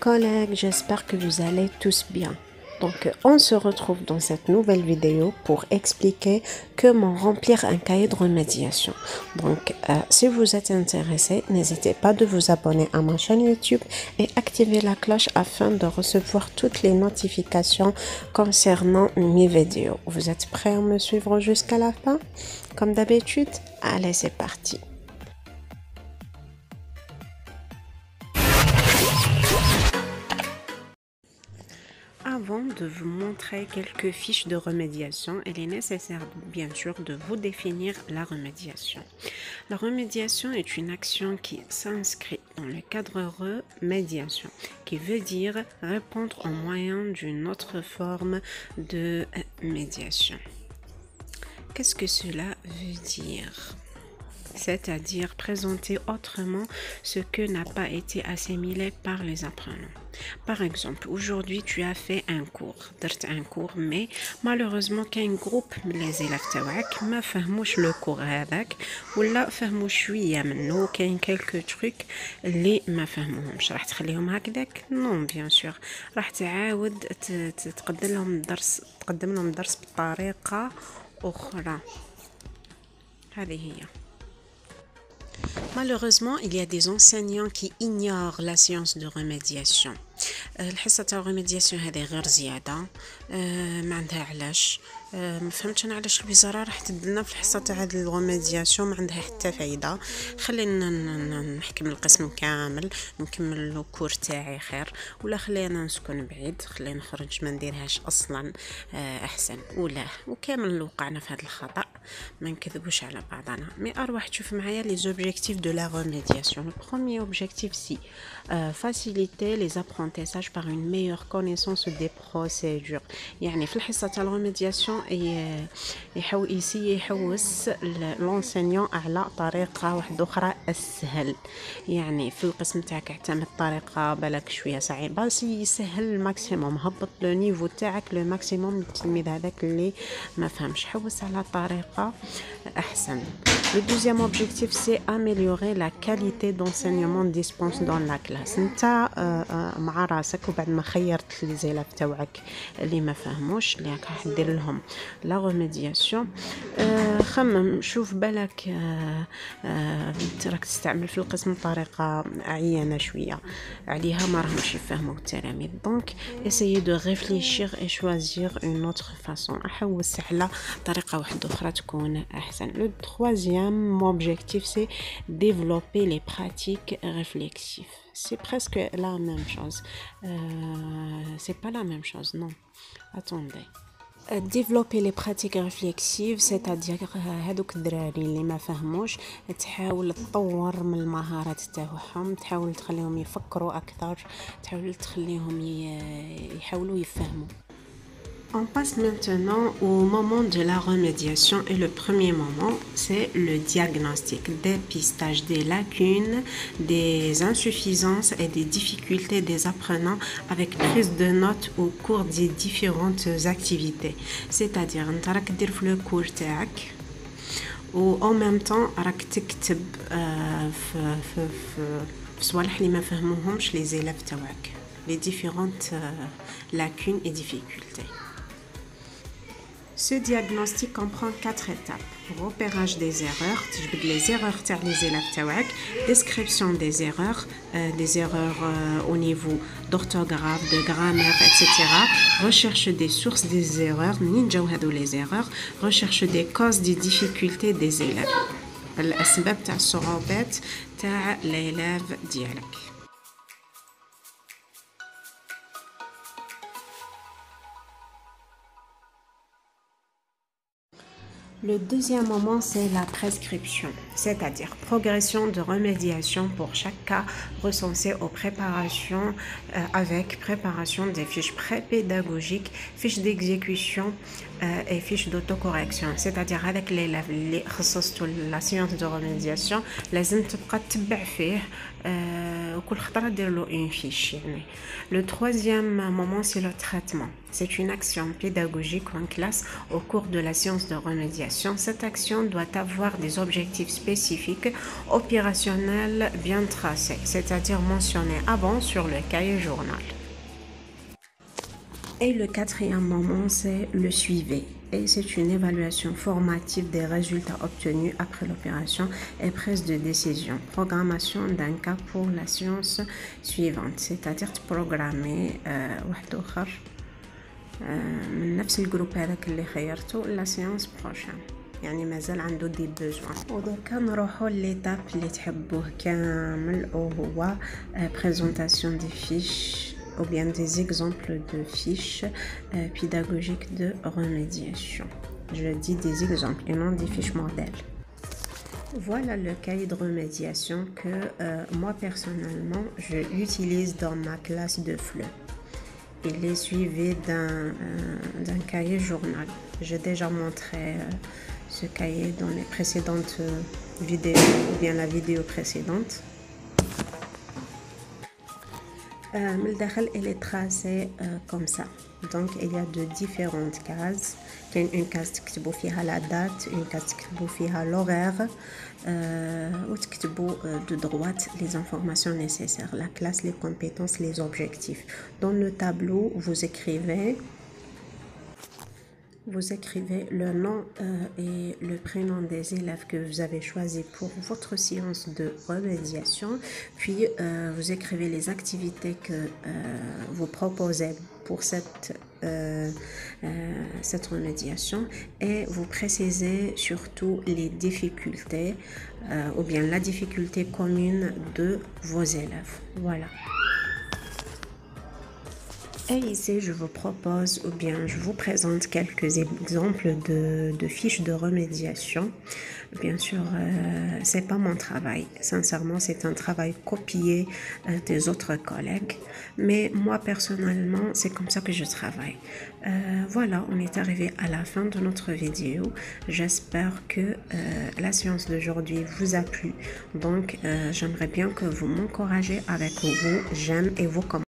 collègues, j'espère que vous allez tous bien. Donc, on se retrouve dans cette nouvelle vidéo pour expliquer comment remplir un cahier de remédiation. Donc, si vous êtes intéressé, n'hésitez pas de vous abonner à ma chaîne YouTube et activer la cloche afin de recevoir toutes les notifications concernant mes vidéos. Vous êtes prêts à me suivre jusqu'à la fin? Comme d'habitude, allez, c'est parti. Avant de vous montrer quelques fiches de remédiation, il est nécessaire bien sûr de vous définir la remédiation. La remédiation est une action qui s'inscrit dans le cadre remédiation, qui veut dire répondre au moyen d'une autre forme de médiation. Qu'est-ce que cela veut dire ? C'est-à-dire présenter autrement ce que n'a pas été assimilé par les apprenants. Par exemple, aujourd'hui tu as fait un cours, mais malheureusement qu'un groupe les élèves تاعك ما فهموش le cours هذاك ولا فهموا شويه منه كاين quelques trucs اللي ما فهموهمش. راح تخليهم هكذاك؟ نو بيان سور، راح تعاود تقدم لهم الدرس بطريقه اخرى. هذه هي. Malheureusement, il y a des enseignants qui ignorent la science de remédiation. الحصة تاع remédiation هذه غير زيادة، ما عندها علاش. ما فهمتش انا علاش الوزاره راح تدلنا في الحصه تاع هاد الروميدياسيون، ما عندها حتى فايده. خلينا نحكم القسم كامل، نكمل الكور تاعي خير، ولا خلينا نسكن بعيد، خلينا نخرج ما نديرهاش اصلا احسن. وكامل وقعنا في هذا الخطا، ما نكذبوش على بعضنا. مي اروح تشوف معايا لي زوبجيكتيف دو لا remédiation. Le premier objectif, c'est faciliter les apprentissages par une meilleure connaissance des procédures. يعني في الحصة تاع الريميدياسيون يحوس لونسينيون على طريقة واحدة أخرى أسهل. يعني في القسم تاعك اعتمد طريقة بالك شوية صعيبة، يسهل الماكسيموم، هبط لو نيفو تاعك لو ماكسيموم للتلميذ هذاك اللي ما فهمش، حوس على طريقة أحسن. Le deuxième objectif, c'est améliorer la qualité d'enseignement dispensé dans la classe. نتا مع راسك وبعد ما خيرت لي زيلاف تاوعك اللي ما فهموش اللي راح دير لهم لا ريميدياسيون، خمم شوف بالك راك تستعمل في القسم طريقه عيانه شويه عليها، ما راهمش يفهموا التلاميذ. دونك essayez de réfléchir et choisir une autre façon. احوس على طريقه واحده اخرى تكون احسن. Le troisième objectif, c'est développer les pratiques réflexives. C'est presque la même chose. C'est pas la même chose, non. Attendez. Développer les pratiques réflexives, c'est-à-dire هذوك الدراري اللي ما فهموش تحاول تطور من المهارات تاعهم، تحاول تخليهم يفكروا أكثر، تحاول تخليهم يحاولوا يفهموا. On passe maintenant au moment de la remédiation et le premier moment, c'est le diagnostic, dépistage des lacunes, des insuffisances et des difficultés des apprenants avec prise de notes au cours des différentes activités. C'est-à-dire, انت راك دير في le cours تاعك و en même temps راك تكتب في صوالح اللي ما فهموهمش les élèves تاعك، les différentes lacunes et difficultés. Ce diagnostic comprend 4 étapes. Repérage des erreurs, les erreurs تاع les élèves تاعك, description des erreurs au niveau d'orthographe, de grammaire, etc. Recherche des sources des erreurs, منين جاو هادو les erreurs, recherche des causes des difficultés des élèves. الأسباب تاع الصعوبات تاع l'élève ديالك. Le deuxième moment, c'est la prescription, c'est-à-dire progression de remédiation pour chaque cas recensé aux préparations avec préparation des fiches pré-pédagogiques, fiches d'exécution et fiches d'autocorrection. C'est-à-dire avec l'élève اللي خصصتو la séance de remédiation لازم تبقى تتبع فيه وكل خطرة دير له une fiche يعني. Le troisième moment, c'est le traitement. C'est une action pédagogique en classe au cours de la séance de remédiation. Cette action doit avoir des objectifs spécifiques, opérationnels bien tracés, c'est-à-dire mentionnés avant sur le cahier journal. Et le quatrième moment, c'est le suivi. Et c'est une évaluation formative des résultats obtenus après l'opération et prise de décision. Programmation d'un cas pour la séance suivante, c'est-à-dire programmer من نفس الجروب هذاك اللي خيرته لا سيونس بروشان، يعني مازال عنده دي بوزوان. ودركا نروحو ليتاب اللي تحبوه كامل وهو بريزونطاسيون دي فيش ou bien des exemples de fiches pédagogiques de remédiation. Je dis des exemples et non des fiches modèles. Voilà le cahier de remédiation que moi personnellement je utilise dans ma classe de FLE. Il est suivi d'un cahier journal. J'ai déjà montré ce cahier dans les précédentes vidéos ou bien la vidéo précédente. Le dakhel elle est tracée comme ça. Donc il y a de différentes cases. Il y a une case تكتبوا فيها la date, une case تكتبوا فيها l'horaire, وتكتبوا de droite les informations nécessaires, la classe, les compétences, les objectifs. Dans le tableau, vous écrivez le nom et le prénom des élèves que vous avez choisi pour votre séance de remédiation, puis vous écrivez les activités que vous proposez pour cette remédiation et vous précisez surtout les difficultés ou bien la difficulté commune de vos élèves. Voilà. Et ici, je vous propose ou bien je vous présente quelques exemples de fiches de remédiation. Bien sûr, c'est pas mon travail. Sincèrement, c'est un travail copié des autres collègues. Mais moi, personnellement, c'est comme ça que je travaille. Voilà, on est arrivé à la fin de notre vidéo. J'espère que la séance d'aujourd'hui vous a plu. Donc, j'aimerais bien que vous m'encouragez avec vos j'aime et vos commentaires.